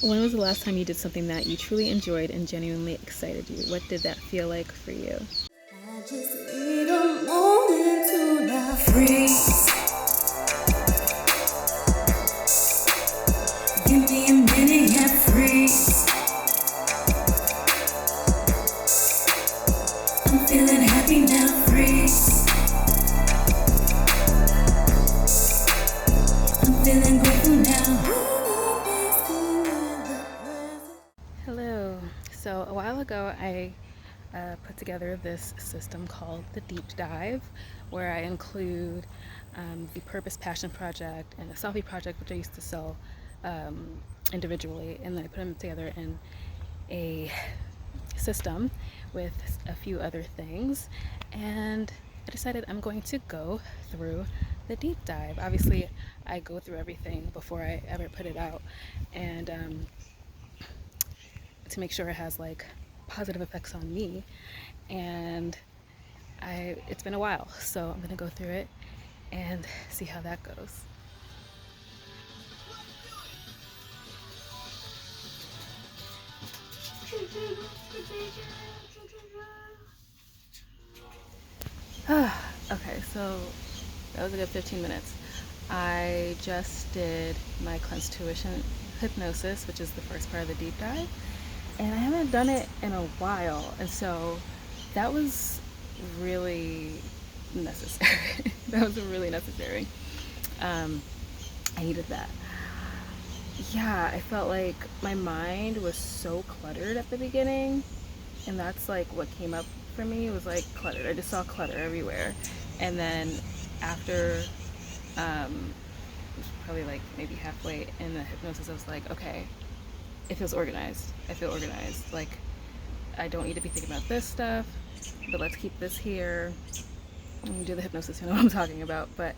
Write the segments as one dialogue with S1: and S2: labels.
S1: When was the last time you did something that you truly enjoyed and genuinely excited you? What did that feel like for you?
S2: I just need a moment to not freeze. Give me a minute and freeze. I'm feeling happy now, freeze. I'm feeling grateful now.
S1: Hello. So a while ago, I put together this system called the Deep Dive, where I include the Purpose Passion Project and the Selfie Project, which I used to sell individually, and then I put them together in a system with a few other things, and I decided I'm going to go through the deep dive. Obviously, I go through everything before I ever put it out, and to make sure it has like positive effects on me. And it's been a while, so I'm gonna go through it and see how that goes. Okay, so that was a good 15 minutes. I just did my cleanse tuition hypnosis, which is the first part of the deep dive, and I haven't done it in a while, and so that was really necessary. That was really necessary. I needed that. Yeah, I felt like my mind was so cluttered at the beginning, and that's like what came up for me was like cluttered. I just saw clutter everywhere, and then after it was probably like maybe halfway in the hypnosis, I was like, okay, it feels organized. I feel organized. Like I don't need to be thinking about this stuff, but let's keep this here. When you do the hypnosis, you know what I'm talking about. But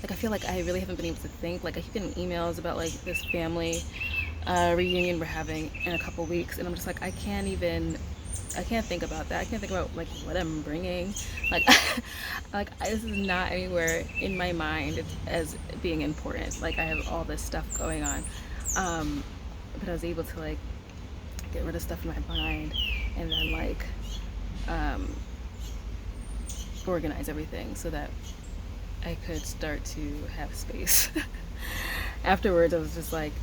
S1: like I feel like I really haven't been able to think. Like I keep getting emails about like this family reunion we're having in a couple weeks, and I'm just like I can't think about that. I can't think about like what I'm bringing. Like this is not anywhere in my mind as being important. Like I have all this stuff going on, but I was able to like get rid of stuff in my mind, and then like organize everything so that I could start to have space. Afterwards, I was just like,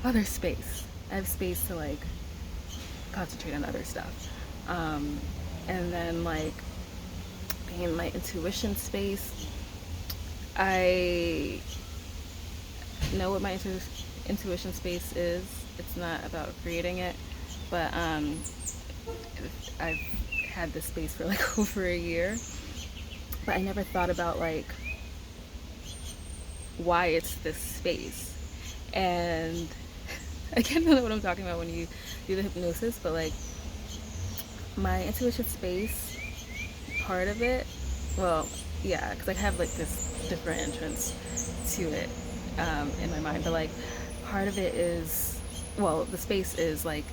S1: oh, there's space. I have space to like concentrate on other stuff. And then like being in my intuition space, I know what my intuition space is. It's not about creating it, but I've had this space for like over a year, but I never thought about like why it's this space. And again, I don't know what I'm talking about when you do the hypnosis, but like my intuition space, part of it, well, yeah, because I have like this different entrance to it in my mind, but like part of it is, well, the space is like,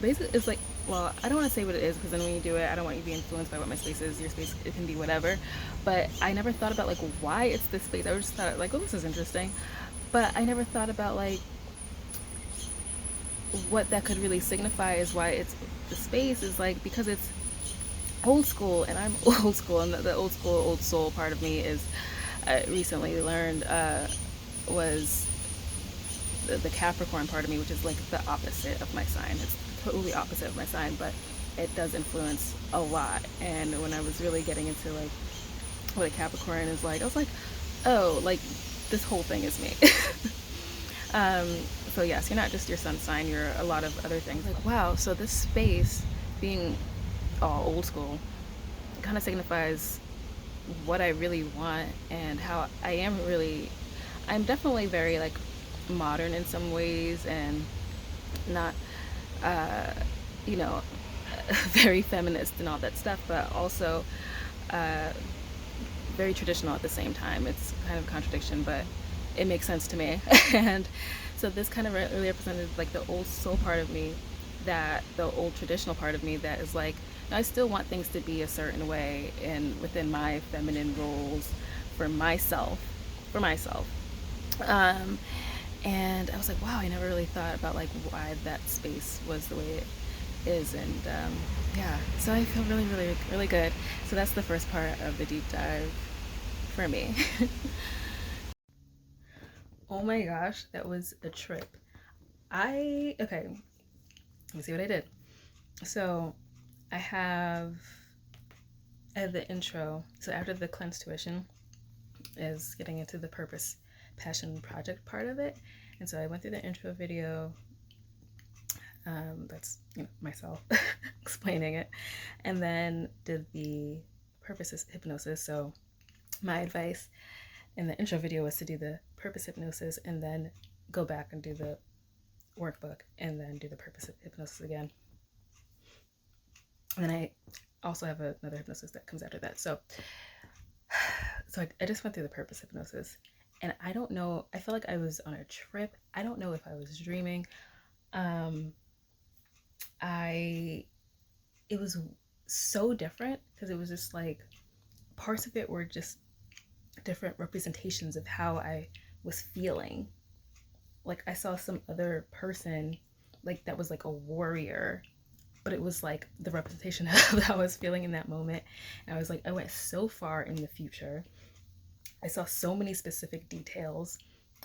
S1: basically, it's like, well, I don't want to say what it is because then when you do it, I don't want you to be influenced by what my space is. Your space, it can be whatever. But I never thought about like why it's this space. I just thought like, oh, this is interesting. But I never thought about like what that could really signify is why it's the space is like because it's old school and I'm old school, and the old school, old soul part of me is recently learned was the Capricorn part of me, which is like the opposite of my sign. It's totally opposite of my sign, but it does influence a lot. And when I was really getting into like what a Capricorn is like, I was like, oh, like this whole thing is me. So yes, you're not just your sun sign, you're a lot of other things. Like, wow, so this space being all old school kind of signifies what I really want and how I'm definitely very like modern in some ways and not uh, you know very feminist and all that stuff, but also very traditional at the same time. It's kind of a contradiction, but it makes sense to me. And so this kind of really represented like the old soul part of me, that the old traditional part of me that is like, I still want things to be a certain way and within my feminine roles for myself. Um, And I was like, wow, I never really thought about like why that space was the way it is. And yeah, so I feel really, really, really good. So that's the first part of the deep dive for me. Oh my gosh, that was a trip. Okay, let me see what I did. So I have the intro. So after the cleanse tuition is getting into the purpose, passion, project part of it. And so I went through the intro video. That's myself explaining it, and then did the purpose hypnosis. So my advice in the intro video was to do the purpose hypnosis and then go back and do the workbook and then do the purpose hypnosis again. And then I also have another hypnosis that comes after that. So I just went through the purpose hypnosis, and I don't know, I feel like I was on a trip. I don't know if I was dreaming. It was so different because it was just like parts of it were just different representations of how I was feeling. Like I saw some other person like that was like a warrior, but it was like the representation of how I was feeling in that moment. And I was like, I went so far in the future. I saw so many specific details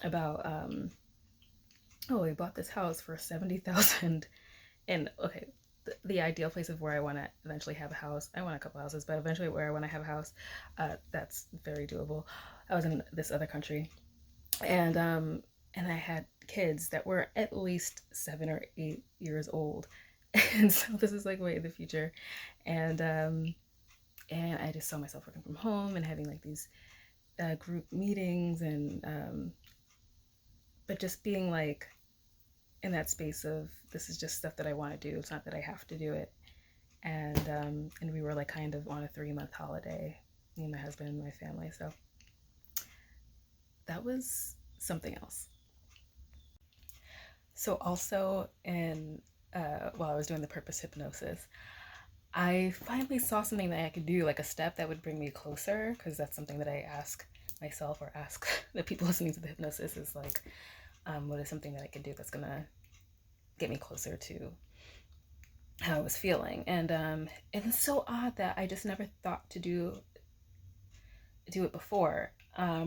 S1: about oh, we bought this house for 70,000. And okay, the ideal place of where I want to eventually have a house. I want a couple houses, but eventually where I want to have a house, that's very doable. I was in this other country, and I had kids that were at least 7 or 8 years old, and so this is like way in the future, and I just saw myself working from home and having like these group meetings, and but just being like in that space of this is just stuff that I want to do. It's not that I have to do it. And we were like kind of on a 3-month holiday, me and my husband and my family. So that was something else. So also while I was doing the purpose hypnosis, I finally saw something that I could do, like a step that would bring me closer, because that's something that I ask myself or ask the people listening to the hypnosis is like, what is something that I could do that's gonna get me closer to how I was feeling. And it's so odd that I just never thought to do it before,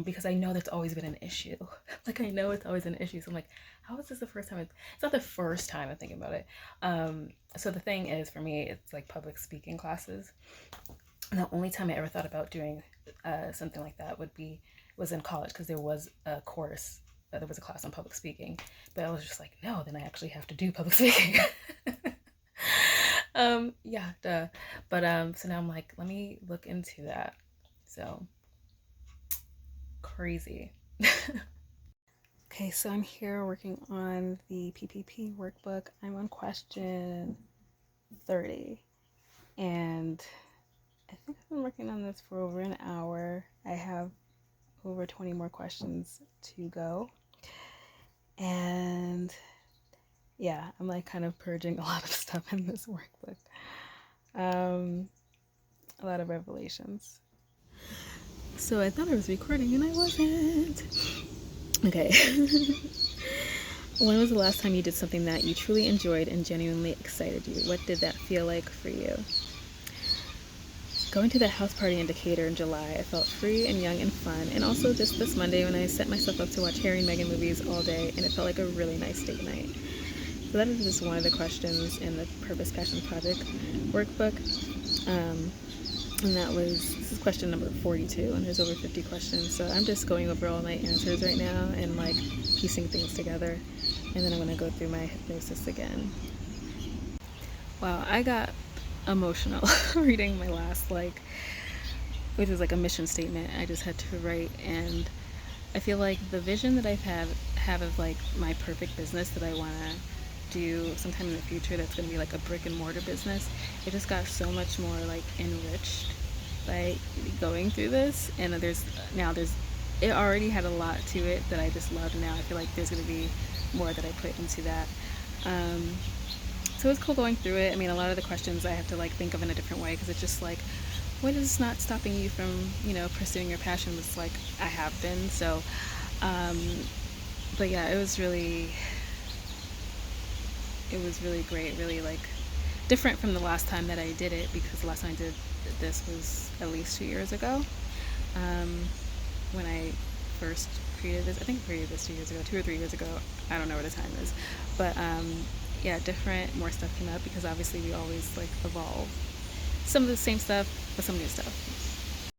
S1: because I know that's always been an issue. Like I know it's always an issue. So I'm like, how is this the first time? It's not the first time I'm thinking about it. So the thing is, for me, it's like public speaking classes. And the only time I ever thought about doing something like that was in college, because there was a course, there was a class on public speaking, but I was just like, no, then I actually have to do public speaking. Yeah, duh. But so now I'm like, let me look into that. So crazy. Okay, so I'm here working on the PPP workbook. I'm on question 30, and I think I've been working on this for over an hour. I have over 20 more questions to go, and yeah, I'm like kind of purging a lot of stuff in this workbook. A lot of revelations. So I thought I was recording and I wasn't. Okay. When was the last time you did something that you truly enjoyed and genuinely excited you? What did that feel like for you? Going to the house party in Decatur in July, I felt free and young and fun. And also just this Monday when I set myself up to watch Harry and Meghan movies all day, and it felt like a really nice date night. So that is just one of the questions in the Purpose Passion Project workbook. And this is question number 42, and there's over 50 questions. So I'm just going over all my answers right now and like piecing things together. And then I'm going to go through my hypnosis again. Wow, I got emotional reading my last, which is like a mission statement I just had to write. And I feel like the vision that I have of like my perfect business that I want to do sometime in the future, that's going to be like a brick and mortar business, it just got so much more like enriched by going through this. And it already had a lot to it that I just loved, and now I feel like there's going to be more that I put into that. So it's cool going through it. I mean, a lot of the questions I have to like think of in a different way, because it's just like, what is not stopping you from pursuing your passion? It's like I have been. So But yeah, it was really great, really like different from the last time that I did it, because the last time I did this was at least 2 years ago. Um, when I first created this, I think I created this 2 years ago, 2 or 3 years ago. I don't know what the time is, but yeah, different, more stuff came up because obviously we always like evolve. Some of the same stuff, but some new stuff.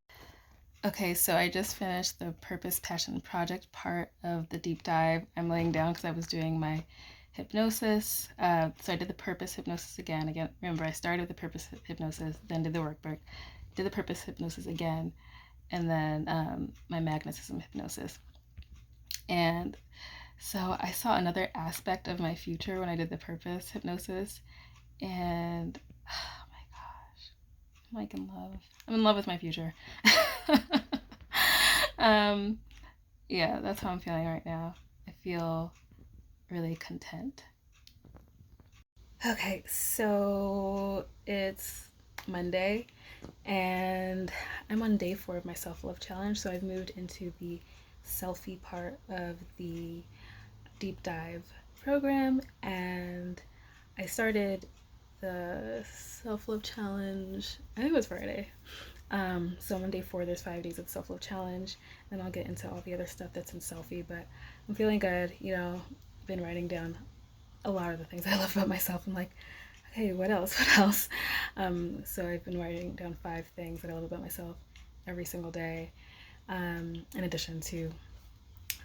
S1: Okay, so I just finished the purpose passion project part of the deep dive. I'm laying down because I was doing my hypnosis. So I did the purpose hypnosis again. Remember, I started with the purpose hypnosis, then did the workbook, did the purpose hypnosis again, and then my magnetism hypnosis. And so I saw another aspect of my future when I did the purpose hypnosis, and oh my gosh, I'm like in love. I'm in love with my future. um, yeah, that's how I'm feeling right now. I feel really content. Okay, so it's Monday and I'm on day 4 of my self-love challenge. So I've moved into the selfie part of the deep dive program, and I started the self-love challenge, I think it was Friday. So I'm on day 4, there's 5 days of self-love challenge, and I'll get into all the other stuff that's in selfie, but I'm feeling good. Been writing down a lot of the things I love about myself. I'm like, okay, what else? What else? So I've been writing down 5 things that I love about myself every single day, in addition to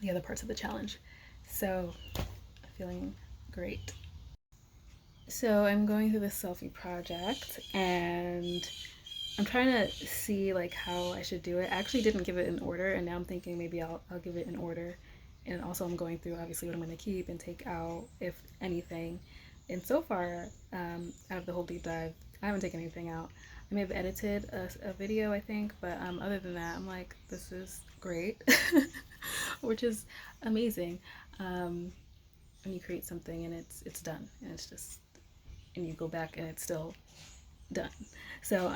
S1: the other parts of the challenge. So I'm feeling great. So I'm going through this selfie project, and I'm trying to see like how I should do it. I actually didn't give it an order, and now I'm thinking maybe I'll give it an order. And also I'm going through obviously what I'm going to keep and take out, if anything. And so far, out of the whole deep dive, I haven't taken anything out. I may have edited a video, I think, but other than that, I'm like, this is great, which is amazing. When you create something and it's done, and it's just, and you go back and it's still done. So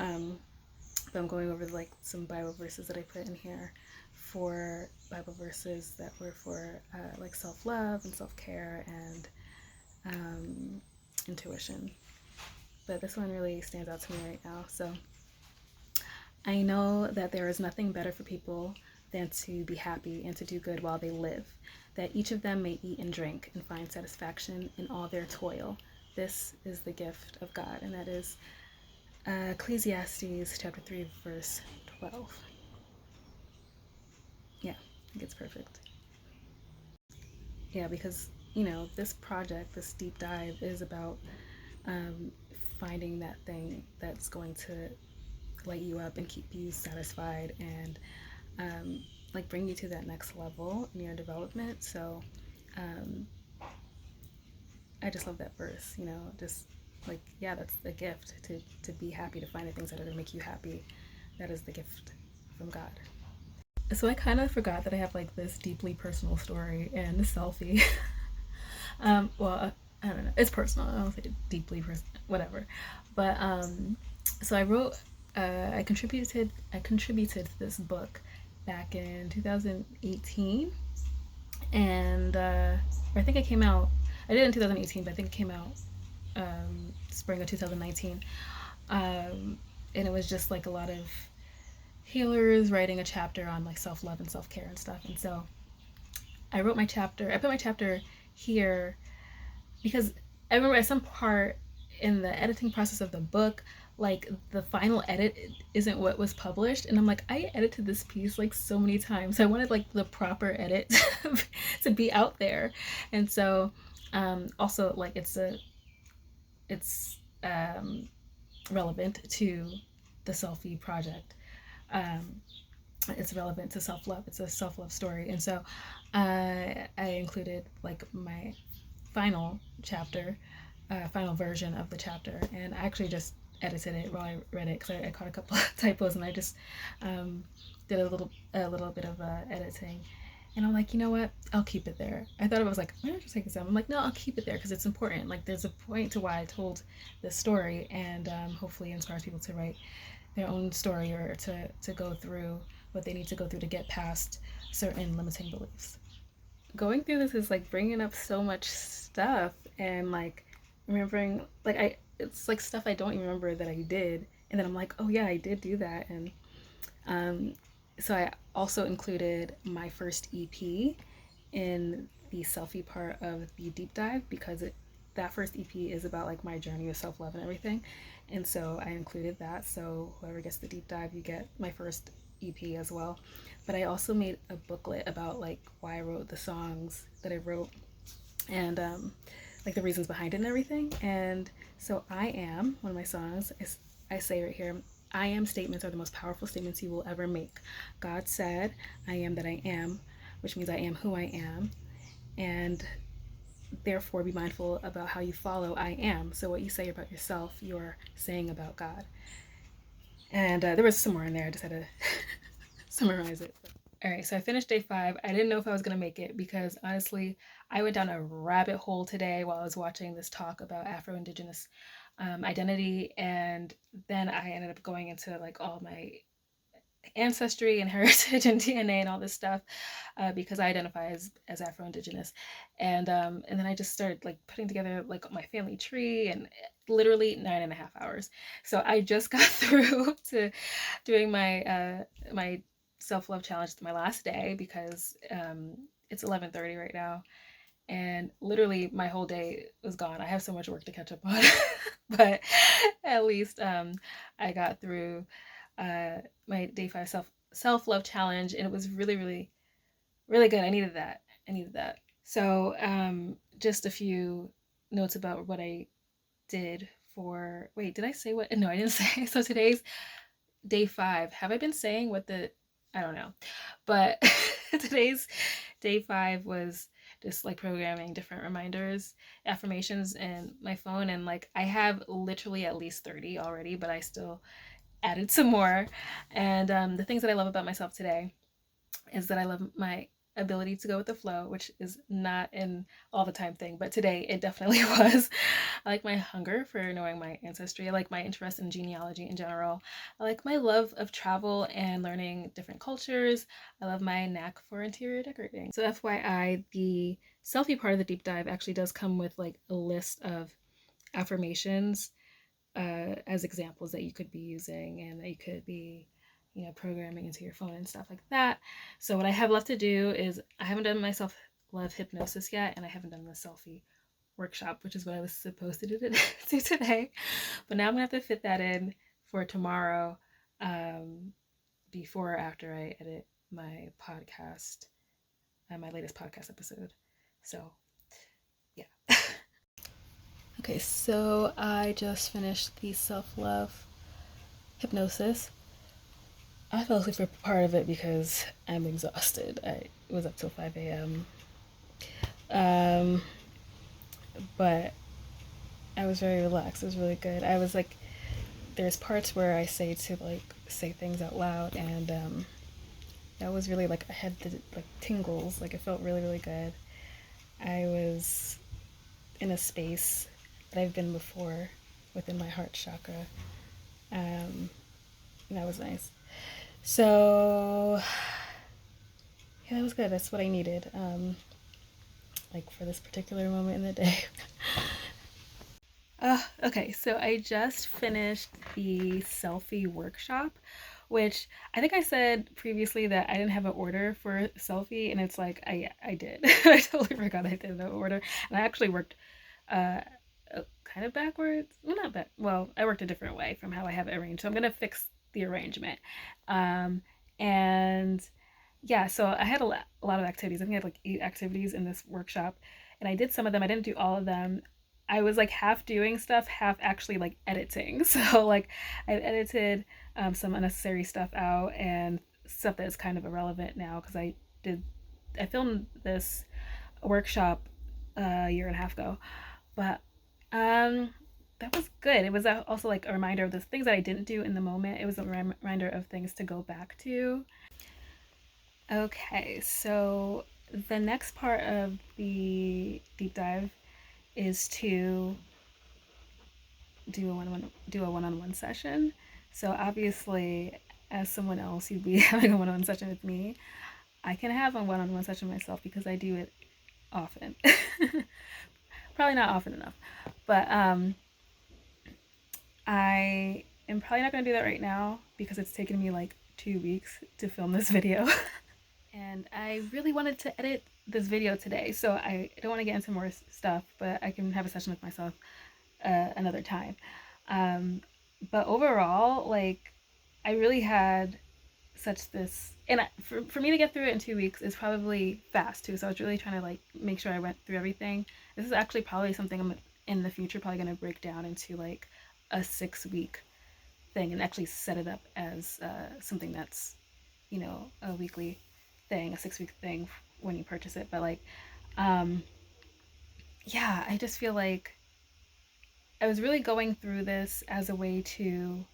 S1: but I'm going over like some Bible verses that I put in here, for Bible verses that were for like self-love and self-care and intuition. But this one really stands out to me right now. So I know that there is nothing better for people than to be happy and to do good while they live, that each of them may eat and drink and find satisfaction in all their toil. This is the gift of God, and that is Ecclesiastes chapter 3, verse 12. Yeah, I think it's perfect. Yeah, because, this project, this deep dive is about um, finding that thing that's going to light you up and keep you satisfied, and like bring you to that next level in your development. So um, I just love that verse, just like, yeah, that's the gift, to be happy, to find the things that are going to make you happy. That is the gift from God. So I kind of forgot that I have like this deeply personal story and selfie. Well, I don't know. It's personal. I don't say deeply personal, whatever. But so I wrote, I contributed to this book back in 2018, and I think it came out. I did it in 2018, but I think it came out spring of 2019. And it was just like a lot of healers writing a chapter on like self love and self care and stuff. And so I wrote my chapter. I put my chapter here because I remember at some part in the editing process of the book, like the final edit isn't what was published, and I'm like, I edited this piece like so many times. I wanted like the proper edit to be out there, and so also like it's relevant to the selfie project. Um, it's relevant to self love. It's a self love story, and so I included like my final chapter, final version of the chapter, and I actually just edited it while I read it because I caught a couple of typos, and I just did a little bit of editing. And I'm like, you know what? I'll keep it there. I thought it was like, why don't I just take this out? I'm like, no, I'll keep it there because it's important. Like, there's a point to why I told this story, and hopefully inspires people to write their own story, or to go through what they need to go through to get past certain limiting beliefs. going through this is like bringing up so much stuff, and like remembering, like, it's like stuff I don't even remember that I did, and then I'm like, oh yeah, I did do that. And um, so I also included my first EP in the selfie part of the deep dive, because that first EP is about like my journey with self love and everything, and so I included that. So whoever gets the deep dive, you get my first EP as well. But I also made a booklet about like why I wrote the songs that I wrote, and like the reasons behind it and everything. And so I am one of my songs is, I say right here, I am statements are the most powerful statements you will ever make. God said, I am that I am, which means I am who I am. And therefore be mindful about how you follow I am. So what you say about yourself, you're saying about God. And there was some more in there. I just had to summarize it. All right, so I finished day 5. I didn't know if I was going to make it because honestly, I went down a rabbit hole today while I was watching this talk about Afro-Indigenous identity. And then I ended up going into like all my ancestry and heritage and DNA and all this stuff, because I identify as Afro-Indigenous. And then I just started like putting together like my family tree, and literally 9.5 hours. So I just got through to doing my self-love challenge, my last day, because it's 11:30 right now, and literally my whole day was gone. I have so much work to catch up on, but at least I got through my day 5 self-love challenge, and it was really really really good. I needed that. I needed that. So just a few notes about what I did for, wait, did I say what? No, I didn't say. So today's day 5. Have I been saying what the, I don't know, but today's day 5 was just like programming different reminders, affirmations in my phone, and like I have literally at least 30 already, but I still added some more. And the things that I love about myself today is that I love my ability to go with the flow, which is not an all the time thing, but today it definitely was. I like my hunger for knowing my ancestry. I like my interest in genealogy in general. I like my love of travel and learning different cultures. I love my knack for interior decorating. So FYI, the selfie part of the deep dive actually does come with like a list of affirmations as examples that you could be using and that you could be, you know, programming into your phone and stuff like that. So what I have left to do is I haven't done my self-love hypnosis yet, and I haven't done the selfie workshop, which is what I was supposed to do today. But now I'm gonna have to fit that in for tomorrow, before or after I edit my podcast, my latest podcast episode. So yeah. Okay, so I just finished the self-love hypnosis. I fell asleep for part of it because I'm exhausted. I was up till 5 a.m. Um, but I was very relaxed. It was really good. I was like, there's parts where I say things out loud, and that was really like, I had the like tingles. Like it felt really really good. I was in a space that I've been before within my heart chakra. And that was nice. So yeah, that was good. That's what I needed, like for this particular moment in the day. Okay, so I just finished the Selfie Workshop, which I think I said previously that I didn't have an order for Selfie, and it's like I did. I totally forgot I did an order, and I actually worked uh, kind of backwards. Well, not back. Well, I worked a different way from how I have it arranged, so I'm gonna fix the arrangement. Um, and yeah, so I had a lot of activities. I think I had like 8 activities in this workshop, and I did some of them. I didn't do all of them. I was like half doing stuff, half actually like editing. So like I edited some unnecessary stuff out and stuff that is kind of irrelevant now, because I filmed this workshop a year and a half ago, but that was good. It was also like a reminder of the things that I didn't do in the moment. It was a reminder of things to go back to. Okay, so the next part of the deep dive is to do a one-on-one session. So obviously, as someone else, you'd be having a one-on-one session with me. I can have a one-on-one session myself because I do it often. Probably not often enough. But I am probably not going to do that right now because it's taken me like 2 weeks to film this video. And I really wanted to edit this video today, so I don't want to get into more stuff, but I can have a session with myself another time. But overall, like, I really had such this, and for me to get through it in 2 weeks is probably fast too. So I was really trying to like make sure I went through everything. This is actually probably something I'm in the future probably going to break down into like a 6 week thing and actually set it up as something that's, you know, a weekly thing, a 6 week thing when you purchase it. But like, um, yeah, I just feel like I was really going through this as a way to,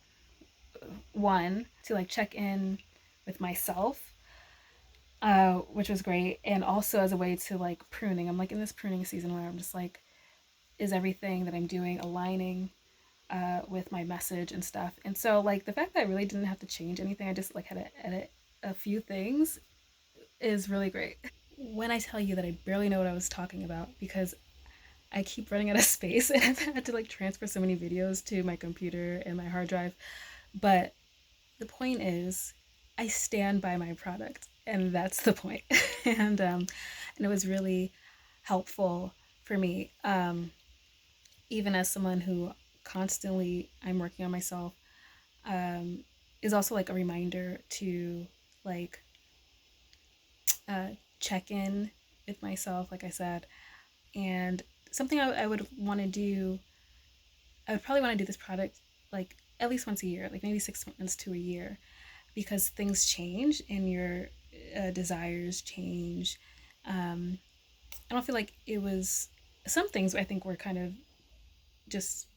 S1: one, to like check in with myself, which was great, and also as a way to like pruning. I'm like in this pruning season where I'm just like, is everything that I'm doing aligning with my message and stuff? And so like the fact that I really didn't have to change anything, I just like had to edit a few things, is really great. When I tell you that I barely know what I was talking about because I keep running out of space and I've had to like transfer so many videos to my computer and my hard drive. But the point is, I stand by my product, and that's the point. And it was really helpful for me, even as someone who constantly I'm working on myself. Is also like a reminder to like uh, check in with myself, like I said, and something I would want to do. I would probably want to do this product like at least once a year, like maybe 6 months to a year, because things change and your desires change. Um, I don't feel like it was, some things I think were kind of just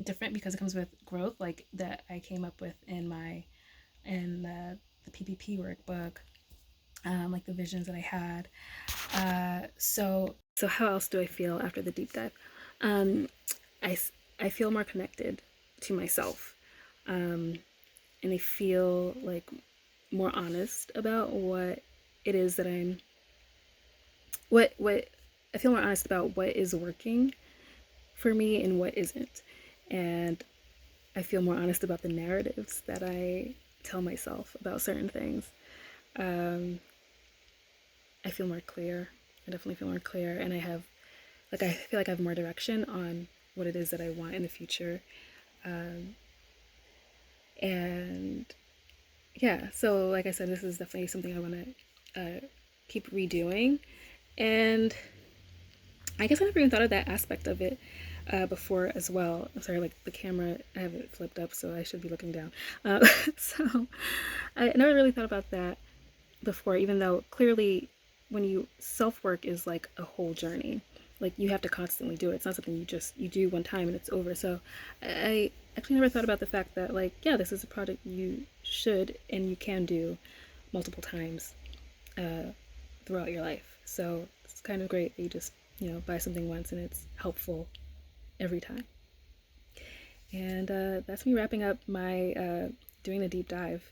S1: different because it comes with growth, like that I came up with in the PPP workbook, like the visions that I had. So how else do I feel after the deep dive? Um, I I feel more connected to myself, and I feel like more honest about what it is that what I feel more honest about what is working for me and what isn't. And I feel more honest about the narratives that I tell myself about certain things. Um, I feel more clear. I definitely feel more clear, and I feel like I have more direction on what it is that I want in the future. Um, and yeah, so like I said, this is definitely something I want to keep redoing. And I guess I never even thought of that aspect of it before as well. I'm sorry, like the camera, I have it flipped up, so I should be looking down. So I never really thought about that before, even though clearly when you self work is like a whole journey. Like you have to constantly do it. It's not something you do one time and it's over. So I actually never thought about the fact that like, yeah, this is a project you should and you can do multiple times throughout your life. So it's kind of great that you just, buy something once and it's helpful every time. And that's me wrapping up my doing the deep dive.